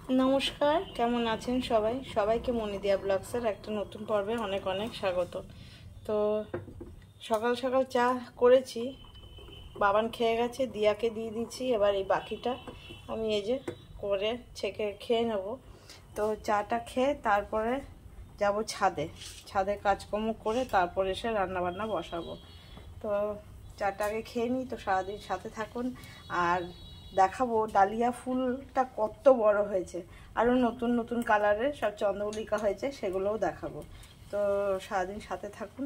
নমস্কার, কেমন আছেন সবাই? সবাইকে মনিদিয়া ব্লগসের একটা নতুন পর্বে অনেক অনেক স্বাগত। তো সকাল সকাল চা করেছি, বাবান খেয়ে গেছে, দিয়াকে দিয়ে দিচ্ছি। এবার এই বাকিটা আমি এই যে করে ছেঁকে খেয়ে নেব। তো চাটা খেয়ে তারপরে যাব ছাদে কাজকর্ম করে তারপর এসে রান্নাবান্না বসাবো। তো চাটা আগে খেয়ে নিই। তো সারাদিন সাথে থাকুন আর দেখাবো ডালিয়া ফুলটা কত বড় হয়েছে, আরও নতুন নতুন কালারের সব চন্দ্রমল্লিকা হয়েছে, সেগুলোও দেখাবো। তো সারাদিন সাথে থাকুন।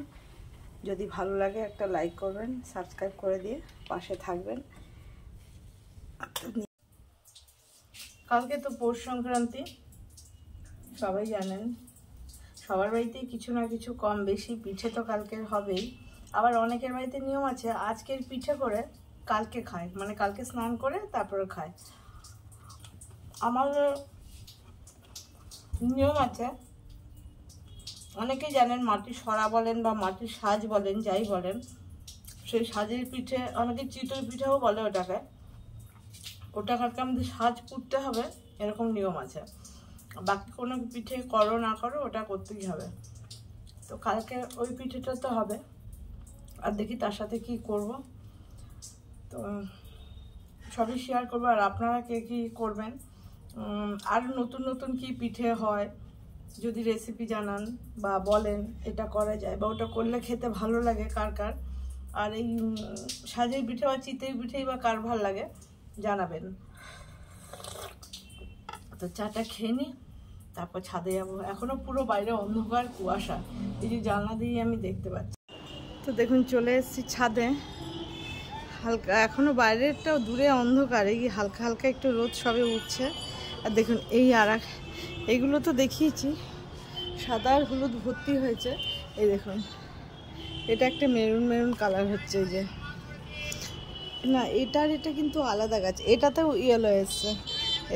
যদি ভালো লাগে একটা লাইক করবেন, সাবস্ক্রাইব করে দিয়ে পাশে থাকবেন। কালকে তো পৌষ সংক্রান্তি, সবাই জানেন। সবার বাড়িতেই কিছু না কিছু কম বেশি পিঠে তো কালকের হবেই। আবার অনেকের বাড়িতে নিয়ম আছে আজকের পিঠে করে কালকে খায়, মানে কালকে স্নান করে তারপরে খায়। আমার নিয়ম আছে, অনেকেই জানেন মাটির সরা বলেন বা মাটির সাজ বলেন, যাই বলেন, সেই সাজের পিঠে, অনেকে চিতই পিঠেও বলে ওটাকে। কালকে আমাদের সাজ পুড়তে হবে, এরকম নিয়ম আছে। বাকি কোনো পিঠে করো না করো, ওটা করতেই হবে। তো কালকে ওই পিঠেটা তো হবে, আর দেখি তার সাথে কি করব। তো সবই শেয়ার করবো। আর আপনারা কে কী করবেন, আর নতুন নতুন কি পিঠে হয় যদি রেসিপি জানান বা বলেন এটা করা যায় বা ওটা করলে খেতে ভালো লাগে কার কার। আর এই সাজের পিঠে বা চিতই পিঠেই বা কার ভালো লাগে জানাবেন। তো চাটা খেয়ে নিই, তারপর ছাদে যাবো। এখনও পুরো বাইরে অন্ধকার কুয়াশা, এই যে জানলা দিয়ে আমি দেখতে পাচ্ছি। তো দেখুন চলে এসেছি ছাদে। হালকা এখনও বাইরেরটাও দূরে অন্ধকার, এই হালকা হালকা একটু রোদ সবে উঠছে। আর দেখুন এইগুলো তো দেখিয়েছি, সাদা আর হলুদ ভর্তি হয়েছে। এই দেখুন এটা একটা মেরুন মেরুন কালার হচ্ছে, এই যে না এটা কিন্তু আলাদা গাছ, এটাতেও ইয়েলো এসছে।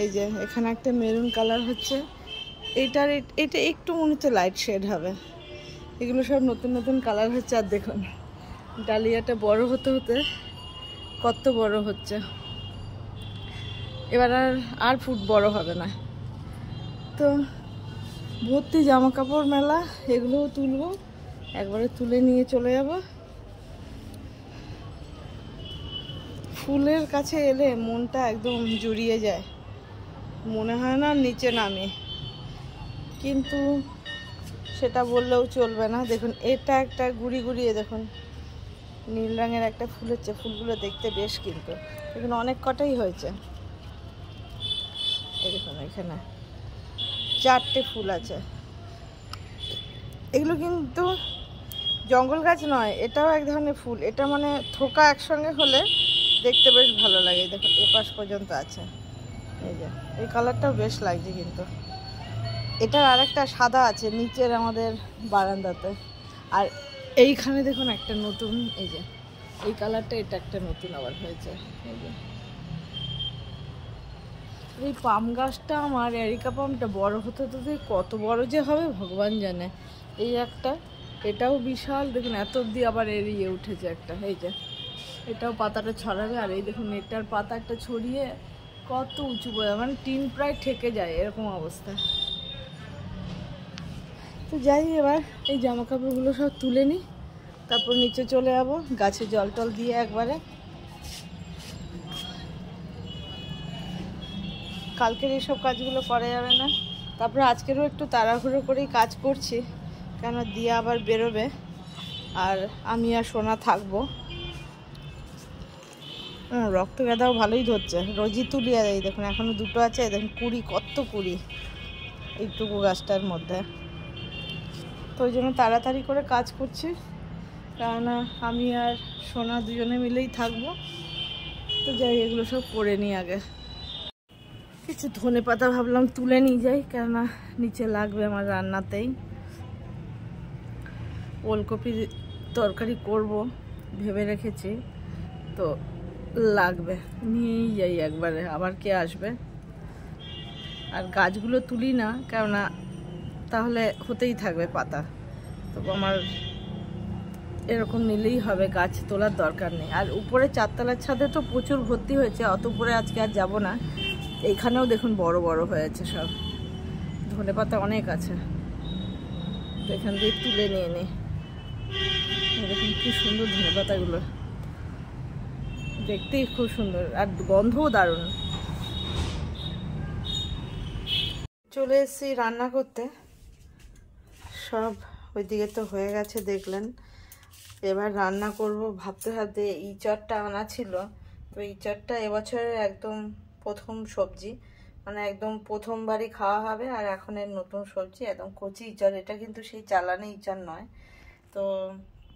এই যে এখানে একটা মেরুন কালার হচ্ছে, এটা একটু মনে হচ্ছে লাইট শেড হবে। এগুলো সব নতুন নতুন কালার হচ্ছে। আর দেখুন ডালিয়াটা বড় হতে হতে কত বড় হচ্ছে। এবার আর ফুট বড় হবে না। তো ভর্তি জামা কাপড় মেলা, এগুলোও তুলবো, একবারে তুলে নিয়ে চলে যাব। ফুলের কাছে এলে মনটা একদম জুড়িয়ে যায়, মনে হয় না নিচে নামে, কিন্তু সেটা বললেও চলবে না। দেখুন এটা একটা গুড়ি গুড়িয়ে, দেখুন নীল রঙের একটা ফুল হচ্ছে, ফুলগুলো দেখতে বেশ, কিন্তু এখানে অনেক কটাই হয়েছে। এই দেখুন এখানে 4টে ফুল আছে। এগুলো কিন্তু জঙ্গল গাছ নয়, এটাও এক ধরনের ফুল। এটা মানে থোকা একসঙ্গে হলে দেখতে বেশ ভালো লাগে। দেখুন এপাশ পর্যন্ত আছে, এই যে এই কালারটাও বেশ লাগছে। কিন্তু এটার আরেকটা সাদা আছে নিচের আমাদের বারান্দাতে। আর এইখানে দেখুন একটা নতুন, এই যে এই কালারটা, এটা একটা নতুন আবার হয়েছে। এই যে এই পাম গাছটা, আমার এরিকা পামটা বড় হতে হতে কত বড় যে হবে ভগবান জানে। এই একটা, এটাও বিশাল, দেখুন এত অব্দি আবার এড়িয়ে উঠেছে একটা। এই যে এটাও পাতাটা ছড়াবে। আর এই দেখুন এটার পাতা একটা ছড়িয়ে কত উঁচু পড়ে, মানে টিন প্রায় ঠেকে যায় এরকম অবস্থা। তো যাই, এবার এই জামা কাপড়গুলো সব তুলে নিই, তারপর নিচে চলে যাবো গাছে জল টল দিয়ে একবারে। কালকের এইসব কাজগুলো করা যাবে না। তারপরে আজকেরও একটু তাড়াহুড়ো করেই কাজ করছি, কেন দিয়া আবার বেরোবে আর আমি আর সোনা থাকবো। রক্ত গাঁদাও ভালোই ধরছে, রোজই তুলি। আর এই দেখুন এখনও 2টো আছে, দেখুন কুড়ি, কত কুড়ি এইটুকু গাছটার মধ্যে। তো ওই জন্য তাড়াতাড়ি করে কাজ করছি, কেননা আমি আর সোনা দুজনে মিলেই থাকবো। তো যাই, এগুলো সব করে নিই আগে। কিছু ধনে পাতা ভাবলাম তুলে নিয়ে যাই, কেননা নিচে লাগবে আমার রান্নাতেই। ওলকপি তরকারি করব ভেবে রেখেছি, তো লাগবে, নিয়েই যাই একবারে, আবার কে আসবে। আর গাছগুলো তুলি না, কেননা তাহলে হতেই থাকবে পাতা। তো আমার এরকম নিলেই হবে, গাছ তোলার দরকার নেই। আর উপরে 4তলার ছাদে তো প্রচুর ভর্তি হয়েছে, অত উপরে আজকে আর যাব না। এইখানেও দেখুন বড় বড় হয়েছে সব, ধনেপাতা অনেক আছে। তো এখান দিয়ে তুলে নিয়ে নিই। দেখুন কি সুন্দর ধনেপাতাগুলো, দেখতেই খুব সুন্দর আর গন্ধও দারুণ। চলে এসেছি রান্না করতে, সব ওইদিকে তো হয়ে গেছে দেখলেন। এবার রান্না করব ভাবতে ভাবতে ইঁচড়টা আনা ছিল। তো ইঁচড়টা এবছরের একদম প্রথম সবজি, মানে একদম প্রথমবারই খাওয়া হবে। আর এখন এর নতুন সবজি, একদম কচি ইঁচড়। এটা কিন্তু সেই চালানি ইঁচড় নয়। তো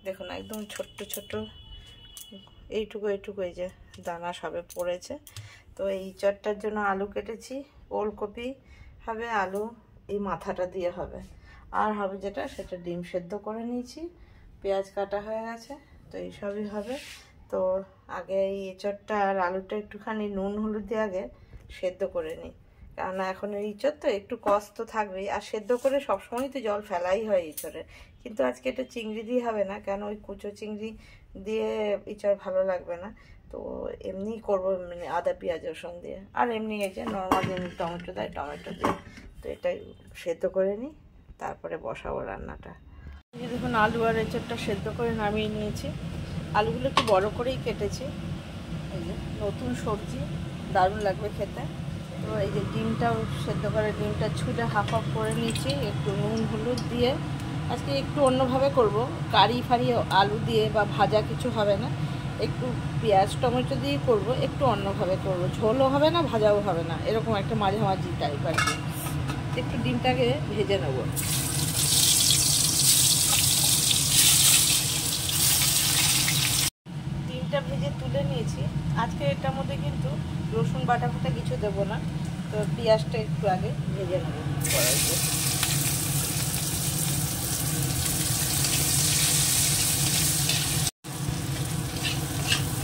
দেখুন একদম ছোট্ট ছোট্ট এইটুকু এইটুকু এই যে দানা সবে পড়েছে। তো এই ইঁচড়টার জন্য আলু কেটেছি, ওলকপি হবে, আলু এই মাথাটা দিয়ে হবে। আর হবে যেটা সেটা ডিম সেদ্ধ করে নিয়েছি, পেঁয়াজ কাটা হয়ে গেছে। তো এইসবই হবে। তো আগে এই এঁচড়টা আর আলুটা একটুখানি নুন হলুদ দিয়ে আগে সেদ্ধ করে নিই, কেননা এখন ইঁচড় তো একটু কষ্ট তো থাকবেই। আর সেদ্ধ করে সবসময় তো জল ফেলাই হয় ইঁচড়ে, কিন্তু আজকে এটা চিংড়ি দিয়ে হবে না, কেন ওই কুচো চিংড়ি দিয়ে ইঁচড় ভালো লাগবে না। তো এমনি করবো, মানে আদা পেঁয়াজ রসুন দিয়ে। আর এমনি এই যে নর্মাল যেমনি টমেটো দেয় টমেটো দিয়ে। তো এটাই সেদ্ধ করে নিই, তারপরে বসাবো রান্নাটা। এই দেখুন আলু আর এঁচড়টা সেদ্ধ করে নামিয়ে নিয়েছি। আলুগুলো একটু বড় করেই কেটেছি। এই যে নতুন সবজি, দারুণ লাগবে খেতে। তো এই যে ডিমটাও সেদ্ধ করে ডিমটা ছুলে হাফ হাফ করে নিয়েছি একটু নুন হলুদ দিয়ে। আজকে একটু অন্যভাবে করব, কারি ফারি আলু দিয়ে বা ভাজা কিছু হবে না, একটু পেঁয়াজ টমেটো দিয়ে করব, একটু অন্যভাবে করব। ঝোলও হবে না, ভাজাও হবে না, এরকম একটা মাঝামাঝি টাইপ আর কি। একটু ডিমটাকে ভেজে নেব। ডিমটা ভেজে তুলে নিয়েছি। আজকে এটার মধ্যে কিন্তু রসুন বাটা ফাটা কিছু দেবো না। তো পেঁয়াজটা একটু আগে ভেজে নেব।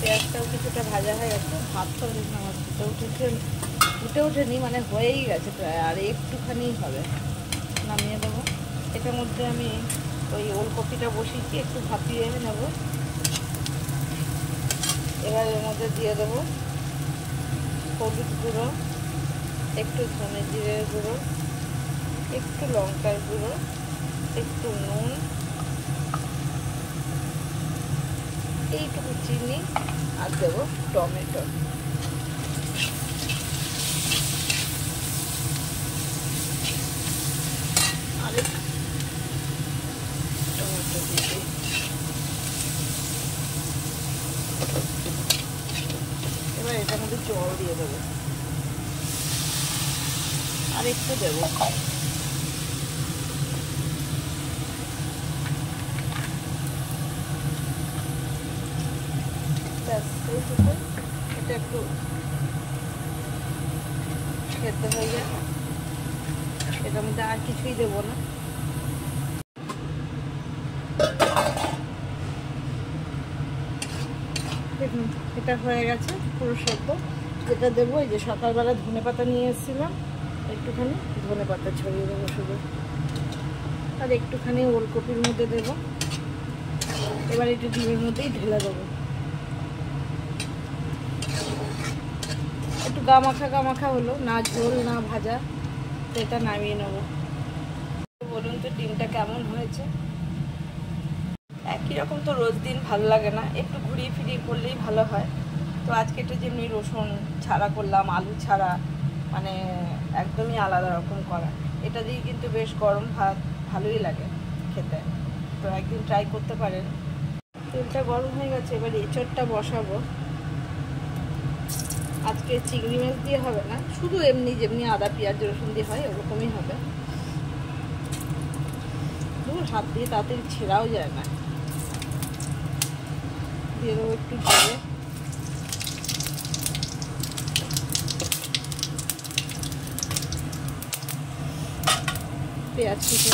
পেঁয়াজটাও কিছুটা ভাজা হয়ে গেছে। ভাতটাও দেখুন আমার ফুটে ওঠেনি, মানে হয়েই গেছে প্রায়, আর একটুখানি হবে। নামিয়ে দেবো। এটার মধ্যে আমি ওই ওলকপিটা বসিয়েছি, একটু ভাপিয়ে নেব। এবার এর মধ্যে দিয়ে দেবো হলুদ গুঁড়ো, একটু ধনে জিরের গুঁড়ো, একটু লঙ্কার গুঁড়ো, একটু নুন, এইটুকু চিনি, আর দেবো টমেটো। আর টমেটো দিয়ে এবার এটার মধ্যে জল দিয়ে দেবো, আর একটু দেবো। এটা একটু সেদ্ধ হয়ে যায়, এটার মধ্যে আর কিছুই দেবো না। দেখুন এটা হয়ে গেছে পুরো সেদ্ধ। যেটা দেবো, এই যে সকালবেলা ধনেপাতা নিয়ে এসেছিলাম, একটুখানি ধনেপাতা ছড়িয়ে দেবো শুধু, আর একটুখানি ওলকপির মধ্যে দেবো। এবার একটু ডিমের মধ্যেই ঢেলে দেবো। একটু গামাখা হলো, না ঝোল না ভাজা। তো এটা নামিয়ে নেবো। বলুন তো ডিমটা কেমন হয়েছে? একই রকম তো রোজ দিন ভালো লাগে না, একটু ঘুরিয়ে ফিরিয়ে করলেই ভালো হয়। তো আজকে এটা যেমনি রসুন ছাড়া করলাম, আলু ছাড়া, মানে একদমই আলাদা রকম করা। এটা দিয়ে কিন্তু বেশ গরম ভাত ভালোই লাগে খেতে। তো একদিন ট্রাই করতে পারেন। তেলটা গরম হয়ে গেছে, এবার এঁচড়টা বসাবো। আজকে চিংড়ি মাছ দিয়ে হবে না, শুধু এমনি যেমনি আদা পেঁয়াজ রসুন দিয়ে হয় ওরকমই হবে। হাত দিয়ে তাড়াতাড়ি ছেঁড়াও যায় না। দিয়ে দেবো একটু জিরে, পেঁয়াজ কুচি,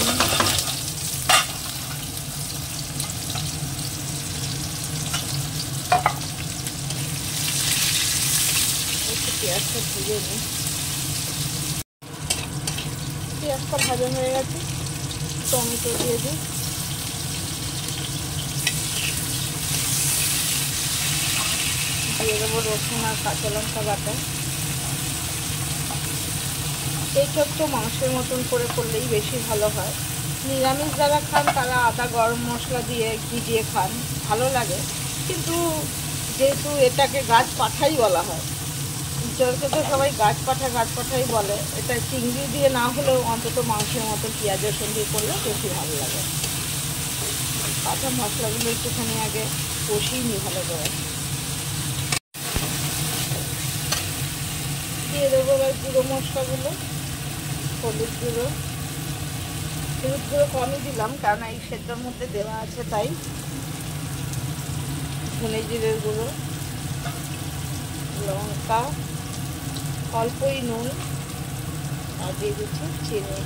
একটু পেঁয়াজটা ভেজে নিই। পেঁয়াজটা ভাজা হয়ে গেছে, টমেটো দিয়ে দিই। দিয়ে দেবো রসুন আর কাঁচা লঙ্কা বাটা। এই ছোট্ট মাংসের মতন করে করলেই বেশি ভালো হয়। নিরামিষ যারা খান তারা আদা গরম মশলা দিয়ে ঘি দিয়ে খান, ভালো লাগে। কিন্তু যেহেতু এটাকে গাছ পাঠাই বলা হয়, ইঁচড়কে তো সবাই গাছ পাঠাই বলে, এটা চিংড়ি দিয়ে না হলেও অন্তত মাংসের মতো পেঁয়াজ রসুন দিয়ে করলে বেশি ভালো লাগে। কাঁচা মশলাগুলো একটুখানি আগে কষিয়ে নিই ভালো করে। দিয়ে দেবো এবার গুঁড়ো মশলাগুলো। হলুদ গুঁড়ো কমই দিলাম, কারণ এই সেটার মধ্যে দেওয়া আছে তাই। ধনে জিরের গুঁড়ো, লঙ্কা, অল্পই নুন, আর দিয়ে দিচ্ছি চিনি।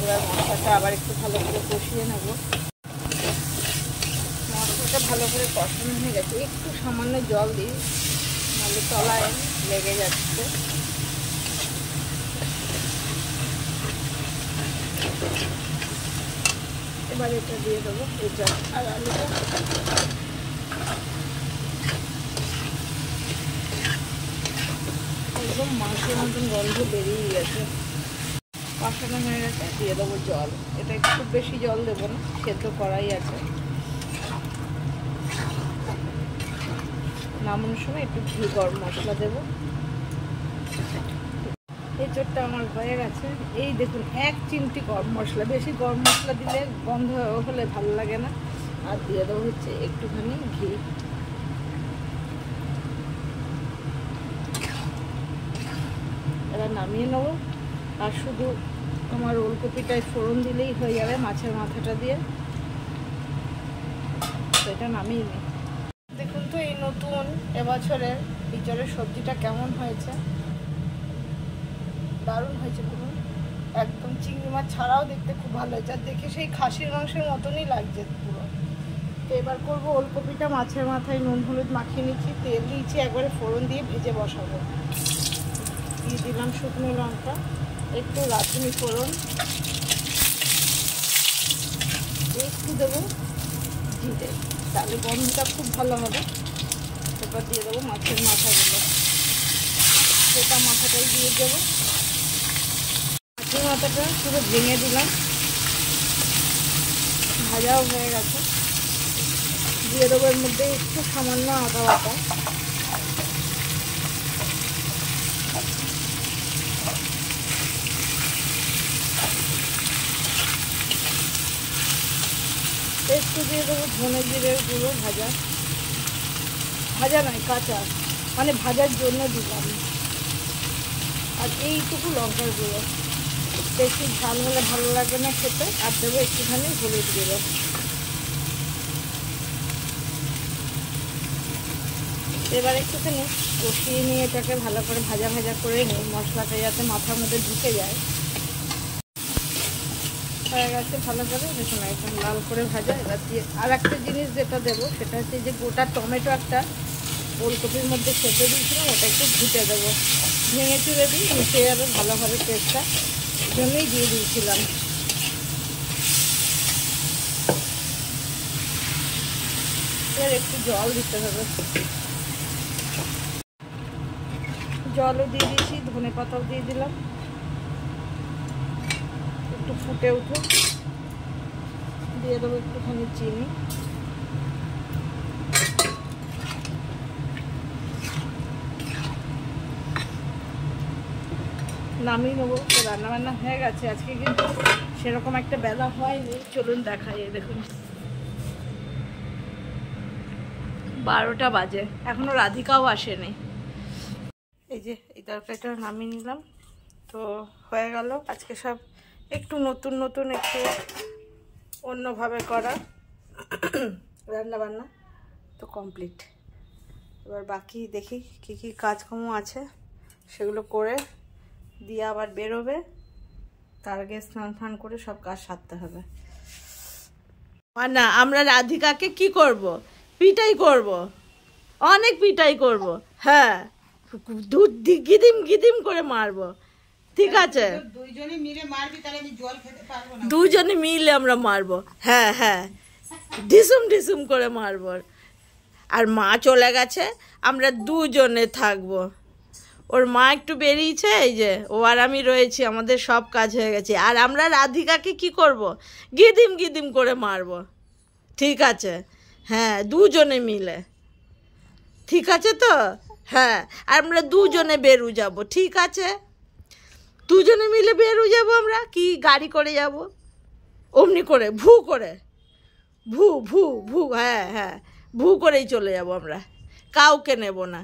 এবার মশলাটা আবার একটু ভালো করে কষিয়ে নেব। মশলাটা ভালো করে কষানো হয়ে গেছে, একটু সামান্য জল দিই, নাহলে তলায় লেগে যাচ্ছে। এবার এটা দিয়ে দেবো, এটা আর আলুটা। একদম মাংসের মতন গন্ধ বেরিয়ে গেছে, কষানো হয়ে গেছে। দিয়ে দেবো জল, এটা একটু বেশি জল দেবো না, সেদ্ধ করাই আছে। নামানোর সময় একটু ঘি গরম মশলা দেবো। এঁচোড়টা আমার হয়ে গেছে। এই দেখুন, এক চিমটি গরম মশলা, বেশি গরম মশলা দিলে গন্ধ হলে ভালো লাগে না। আর দিয়ে দেবো হচ্ছে একটুখানি ঘি। এবার নামিয়ে নেবো, আর শুধু আমার ওলকপিটায় ফোড়ন দিলেই হয়ে যাবে মাছের মাথাটা দিয়ে। তো এটা নামিয়ে নিই। দেখুন তো এই নতুন এবছরের ইঁচড়ের সবজিটা কেমন হয়েছে, দারুণ হয়েছে। দেখুন একদম চিংড়ি মাছ ছাড়াও দেখতে খুব ভালো হয়েছে, আর দেখে সেই খাসির মাংসের মতনই লাগছে পুরো। তো এবার করবো ওলকপিটা মাছের মাথায় নুন হলুদ মাখিয়ে নিচ্ছি, তেল দিয়েছি, একবারে ফোড়ন দিয়ে ভেজে বসাবো। দিয়ে দিলাম শুকনো লঙ্কা, একটু রাঁধুনি ফোড়ন, একটু দেবো জিরে, তাহলে গন্ধটা খুব ভালো হবে। এবার দিয়ে দেবো মাছের মাথাগুলো, গোটা মাথাটাই দিয়ে দেবো। মাছের মাথাটা পুরো ভেঙে দিলাম, ভাজাও হয়ে গেছে। দিয়ে দেবো এর মধ্যে একটু সামান্য আদা বাটা, একটু দিয়ে দেবো ধনে জিরের গুঁড়ো, ভাজা নয় কাঁচা, মানে ভাজার জন্য দিলাম। আর এইটুকু লঙ্কার গুঁড়ো, বেশি ঝাল হলে ভালো লাগে না খেতে। আর দেবো একটুখানি হলুদ গুঁড়ো। এবার একটুখানি কষিয়ে নিয়ে এটাকে ভালো করে ভাজা করে নিই, মশলাটা যাতে মাথার মধ্যে ঢুকে যায়। হয়ে গেছে ভালো করে, দেখুন একদম লাল করে ভাজা। এবার দিয়ে আর একটা জিনিস যেটা দেবো সেটা হচ্ছে যে গোটা টমেটো একটা ওলকপির মধ্যে সেদ্ধ দিয়েছিলাম, ওটা একটু ঘুটে দেবো, ভেঙে চুড়ে দিই, মিশে যাবে ভালোভাবে টেস্টটা, জন্যই দিয়ে দিয়েছিলাম। এবার একটু জল দিতে হবে, জলও দিয়ে দিয়েছি, ধনে পাতাও দিয়ে দিলাম। একটু ফুটে উঠুক, দিয়ে দেবো একটুখানি চিনি। নামিয়ে নেবো। রান্নাবান্না হয়ে গেছে, আজকে কিন্তু সেরকম একটা বেলা হয়নি। চলুন দেখাই। দেখুন 12টা বাজে, এখনো রাধিকাও আসেনি। এই যে এই তরকারিটা নামিয়ে নিলাম, তো হয়ে গেল। আজকে সব একটু নতুন একটু অন্যভাবে করা রান্নাবান্না তো কমপ্লিট। এবার বাকি দেখি কী কাজকর্ম আছে, সেগুলো করে দিয়ে আবার বেরোবে। তার আগে স্নান করে সব কাজ সারতে হবে। আর না, আমরা রাধিকাকে কি করব? পিটাই করব, অনেক পিটাই করব। হ্যাঁ, গিদিম করে মারবো, ঠিক আছে? দুজনে মিলে আমরা মারবো। হ্যাঁ, ঢিসুম করে মারবো। আর মা চলে গেছে, আমরা দুজনে থাকবো। ওর মা একটু বেরিয়েছে, এই যে ও আর আমি রয়েছি, আমাদের সব কাজ হয়ে গেছে। আর আমরা রাধিকাকে কি করব, গিদিম গিদিম করে মারবো, ঠিক আছে? হ্যাঁ, দুজনে মিলে, ঠিক আছে তো? হ্যাঁ, আমরা দুজনে বেরু যাব, ঠিক আছে? দুজনে মিলে বেরু যাব আমরা, কি গাড়ি করে যাব, অমনি করে ভু করে, ভু ভু ভু, হ্যাঁ হ্যাঁ, ভু করেই চলে যাব আমরা, কাউকে নেব না,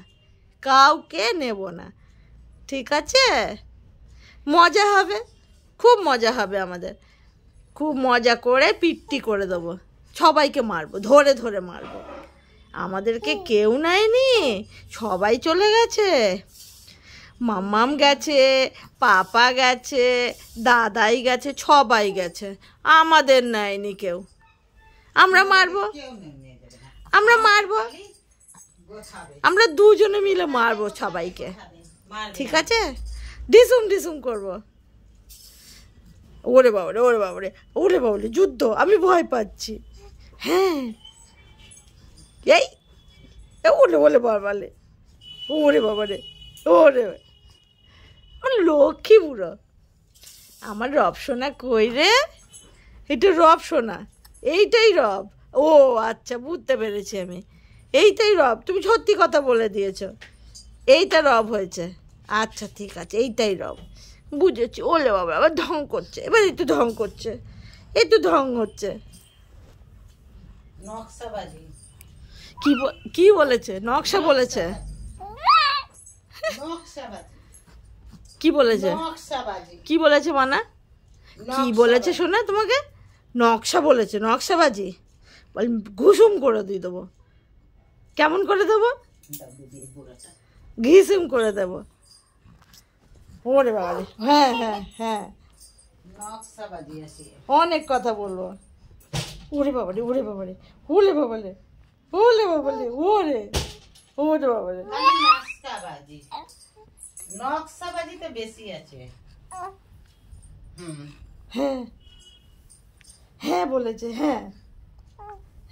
কাউকে নেব না, ঠিক আছে? মজা হবে, খুব মজা হবে আমাদের, খুব মজা করে পিট্টি করে দেবো, সবাইকে মারবো, ধরে ধরে মারবো। আমাদেরকে কেউ নেয়নি, সবাই চলে গেছে, মাম্মাম গেছে, পাপা গেছে, দাদাই গেছে, সবাই গেছে, আমাদের নেয়নি কেউ। আমরা মারবো, আমরা মারবো, আমরা দুজনে মিলে মারবো সবাইকে, ঠিক আছে? ডিসুম ডিসুম করবো। ওরে বাবারে, ওরে বাবারে, ওরে বাবারে, যুদ্ধ, আমি ভয় পাচ্ছি। হ্যাঁ, এই ওরে বলে বাবালে, ওরে বাবারে, ওরে লক্ষ্মী বুড়ো, আমার রব সোনা কই রে? এটা রব সোনা, এইটাই রব। ও আচ্ছা, বুঝতে পেরেছি আমি, এইটাই রব, তুমি সত্যি কথা বলে দিয়েছ, এইটা রব হয়েছে, আচ্ছা ঠিক আছে, এইটাই রব, বুঝেছি। ওলে বাবা, আবার ঢং করছে, এবার একটু ঢং করছে, একটু ঢং হচ্ছে। নকশাবাজি কি বলেছে? নকশা বলেছে, কি বলেছে, কি বলেছে মানা, কি বলেছে শোনা তোমাকে? নকশা বলেছে, নকশাবাজি বল, ঘুষুম করে দিয়ে দেবো। কেমন করে দেবো? ঘিসুম করে দেবো। ওরে বাবা, হ্যাঁ হ্যাঁ হ্যাঁ, অনেক কথা বলবো। ওরে বাবারে, ওরে বাবারে, ওলে বাবালে, ওলে বাবালে, ওরে ওরে বাবারে, নকশাবাজি তো বেশি আছে। হ্যাঁ হ্যাঁ বলেছে, হ্যাঁ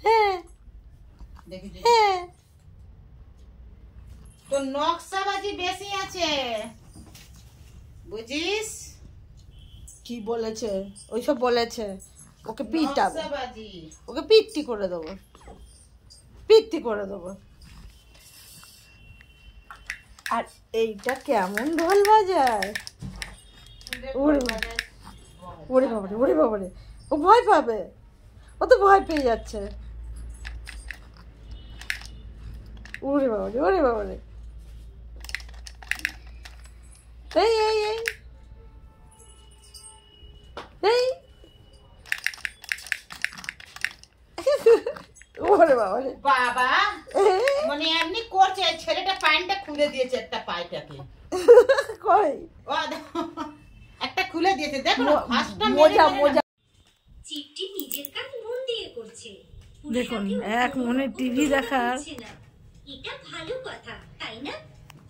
হ্যাঁ হ্যাঁ, তো নকশাবাজি বেশি আছে, বুঝিস? কি বলেছে? ওইসব বলেছে, ওকে পিটাবো, নকশাবাজি, ওকে পিট্টি করে দেবো, পিট্টি করে দেবো। আর এইটা কেমন ঢোল বাজায়, ওরে ওরে বাবারে, ওরে বাবারে, ও ভয় পাবে, ও তো ভয় পেয়ে যাচ্ছে। ওরে বাবারে, ওরে বাবারে, এই এই এই এই, ওরে বাবারে, বাবা মানে এমনি করছে, ছেলেটা প্যান্টটা খুলে দিয়েছে, একটা পায়টাকে কই ও একটা খুলে দিয়েছে, দেখো না ফাঁসটা মোজা মোজা। চিপটি নিজের কাজ মন দিয়ে করছে, দেখুন, এক মনে টিভি দেখার, এটা ভালো কথা তাই না?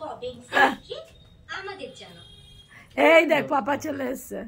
কবে আমাদের জানো। এই দেখ পাপা চলে এসছে।